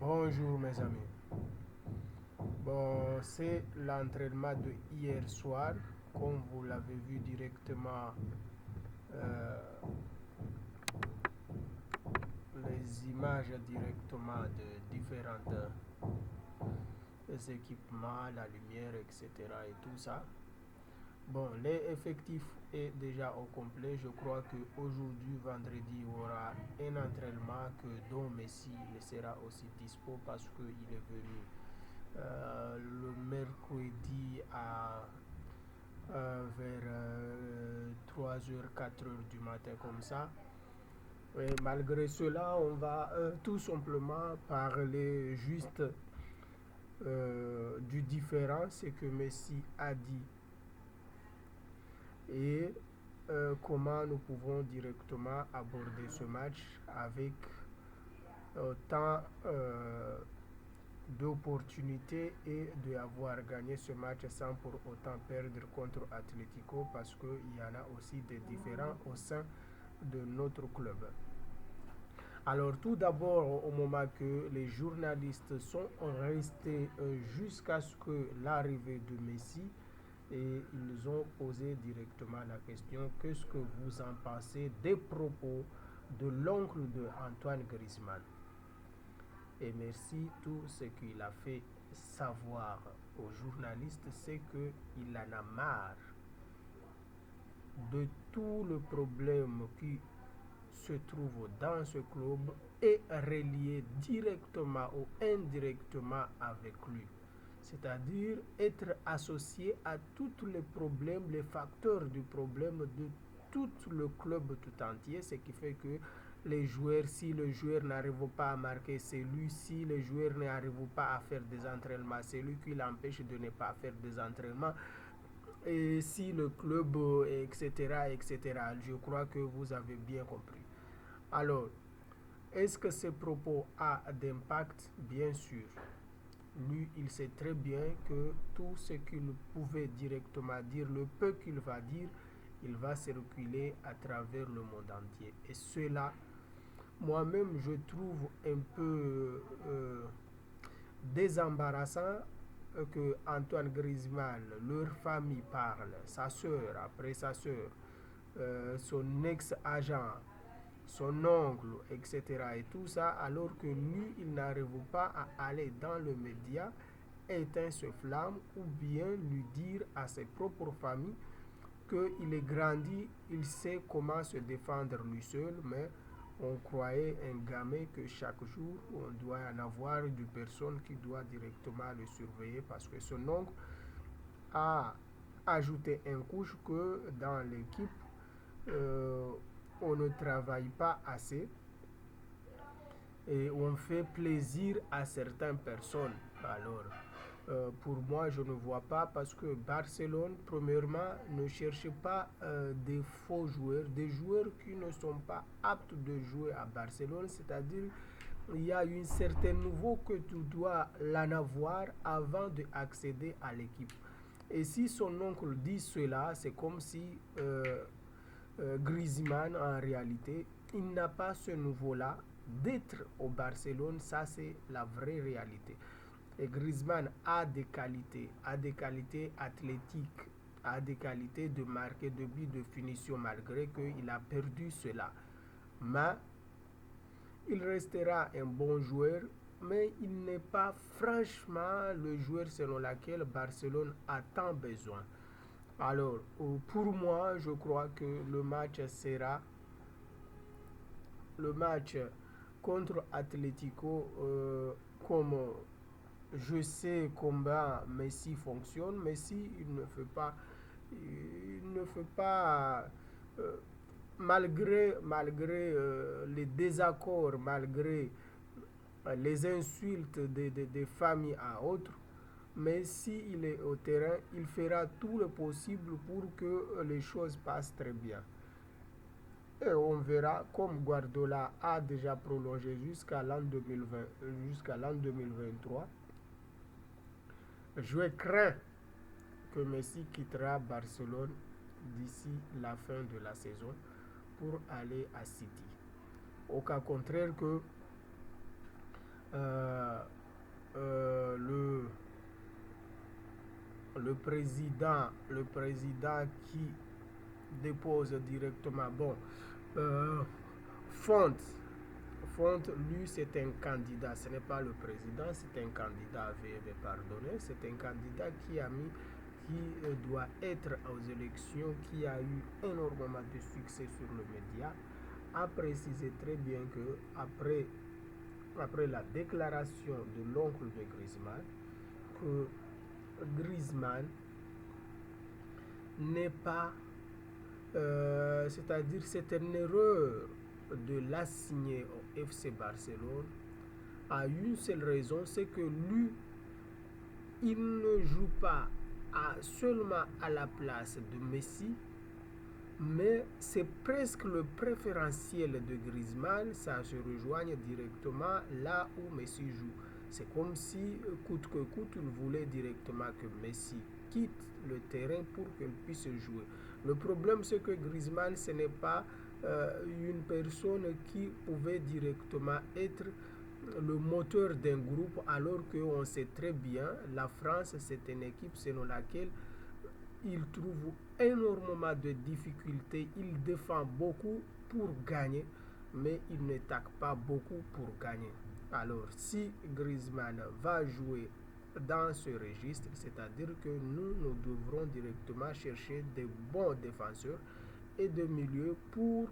Bonjour mes amis. Bon, c'est l'entraînement de hier soir. Comme vous l'avez vu directement, euh, les images directement de différentes équipements, la lumière, etc. et tout ça. Bon, l'effectif est déjà au complet. Je crois qu'aujourd'hui, vendredi, il y aura un entraînement que dont Messi sera aussi dispo parce qu'il est venu le mercredi vers 3h, 4h du matin comme ça. Et malgré cela, on va tout simplement parler juste du différent, ce que Messi a dit et comment nous pouvons directement aborder ce match avec autant d'opportunités et d'avoir gagné ce match sans pour autant perdre contre Atlético parce qu'il y en a aussi des différends au sein de notre club. Alors tout d'abord, au moment que les journalistes sont restés jusqu'à ce que l'arrivée de Messi, et ils ont posé directement la question: qu'est-ce que vous en pensez des propos de l'oncle de Antoine Griezmann? Et merci, tout ce qu'il a fait savoir aux journalistes, c'est qu'il en a marre de tout le problème qui se trouve dans ce club et relié directement ou indirectement avec lui. C'est-à-dire être associé à tous les problèmes, les facteurs du problème de tout le club tout entier, ce qui fait que les joueurs, si le joueur n'arrive pas à marquer, c'est lui. Si les joueurs n'arrivent pas à faire des entraînements, c'est lui qui l'empêche de ne pas faire des entraînements. Et si le club, etc., etc., je crois que vous avez bien compris. Alors, est-ce que ce propos a d'impact? Bien sûr. Lui, il sait très bien que tout ce qu'il pouvait directement dire, le peu qu'il va dire, il va circuler à travers le monde entier. Et cela, moi-même, je trouve un peu désembarrassant que Antoine Griezmann, leur famille parle, sa soeur, après sa soeur, son ex-agent, son oncle, etc. et tout ça, alors que lui, il n'arrive pas à aller dans le média, éteindre ce flamme ou bien lui dire à ses propres familles qu'il est grandi, il sait comment se défendre lui seul, mais on croyait un gamin que chaque jour on doit en avoir une personne qui doit directement le surveiller parce que son oncle a ajouté une couche que dans l'équipe euh, on ne travaille pas assez et on fait plaisir à certaines personnes. Alors, pour moi, je ne vois pas parce que Barcelone, premièrement, ne cherche pas des faux joueurs, des joueurs qui ne sont pas aptes de jouer à Barcelone, c'est-à-dire il y a une certaine niveau que tu dois l'en avoir avant d'accéder à l'équipe. Et si son oncle dit cela, c'est comme si Griezmann, en réalité, il n'a pas ce niveau-là d'être au Barcelone. Ça, c'est la vraie réalité. Et Griezmann a des qualités athlétiques, a des qualités de marquer de but, de finition, malgré qu'il a perdu cela. Mais il restera un bon joueur, mais il n'est pas franchement le joueur selon lequel Barcelone a tant besoin. Alors, pour moi, je crois que le match contre Atlético, comme je sais comment Messi fonctionne. Messi, il ne fait pas, euh, malgré les désaccords, malgré les insultes des familles à autres, mais s'il est au terrain, il fera tout le possible pour que les choses passent très bien. Et on verra comme Guardiola a déjà prolongé jusqu'à l'an 2020, jusqu'à l'an 2023. Je crains que Messi quittera Barcelone d'ici la fin de la saison pour aller à City. Au cas contraire que euh, euh, le, le président qui dépose directement, bon, euh, Font, Font, lui, c'est un candidat, ce n'est pas le président, c'est un candidat, veuillez pardonner, c'est un candidat qui doit être aux élections, qui a eu énormément de succès sur le média, a précisé très bien que après la déclaration de l'oncle de Griezmann, que Griezmann n'est pas, c'est-à-dire c'est une erreur de l'assigner au FC Barcelone à une seule raison, c'est que lui, il ne joue pas seulement à la place de Messi, mais c'est presque le préférentiel de Griezmann, ça se rejoigne directement là où Messi joue. C'est comme si, coûte que coûte, il voulait directement que Messi quitte le terrain pour qu'il puisse jouer. Le problème, c'est que Griezmann, ce n'est pas une personne qui pouvait directement être le moteur d'un groupe, alors qu'on sait très bien, la France, c'est une équipe selon laquelle il trouve énormément de difficultés, il défend beaucoup pour gagner, mais il n'attaque pas beaucoup pour gagner. Alors, si Griezmann va jouer dans ce registre, c'est-à-dire que nous devrons directement chercher des bons défenseurs et de milieux pour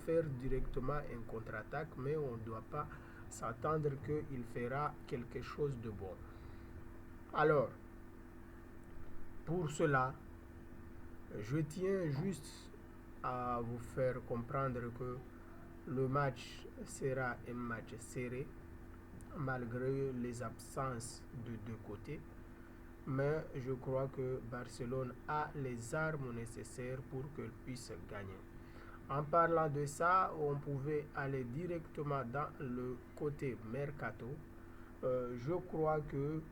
faire directement un contre-attaque, mais on ne doit pas s'attendre qu'il fera quelque chose de bon. Alors, pour cela, je tiens juste à vous faire comprendre que le match sera un match serré, malgré les absences de deux côtés. Mais je crois que Barcelone a les armes nécessaires pour qu'elle puisse gagner. En parlant de ça, on pouvait aller directement dans le côté mercato. Je crois que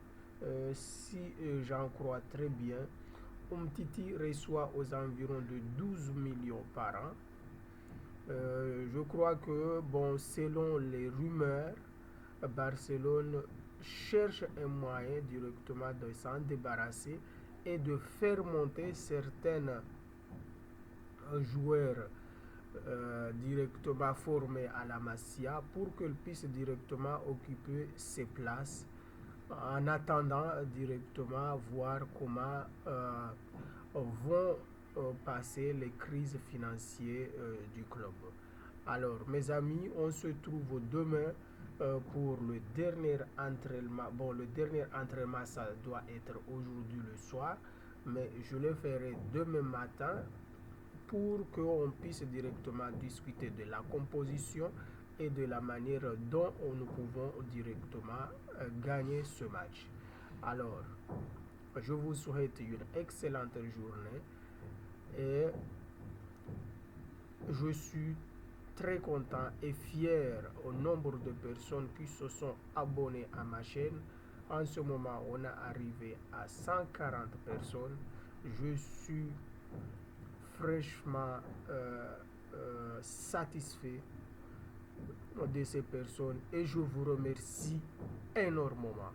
si j'en crois très bien, Umtiti reçoit aux environs de 12 millions par an. Je crois que, bon, selon les rumeurs, Barcelone cherche un moyen directement de s'en débarrasser et de faire monter certains joueurs directement formés à la Masia pour qu'ils puissent directement occuper ces places en attendant directement voir comment vont passer les crises financières du club. Alors, mes amis, on se trouve demain pour le dernier entraînement. Bon, le dernier entraînement, ça doit être aujourd'hui le soir, mais je le ferai demain matin pour qu'on puisse directement discuter de la composition et de la manière dont nous pouvons directement gagner ce match. Alors, je vous souhaite une excellente journée et je suis très content et fier au nombre de personnes qui se sont abonnées à ma chaîne. En ce moment, on est arrivé à 140 personnes. Je suis fraîchement satisfait de ces personnes et je vous remercie énormément.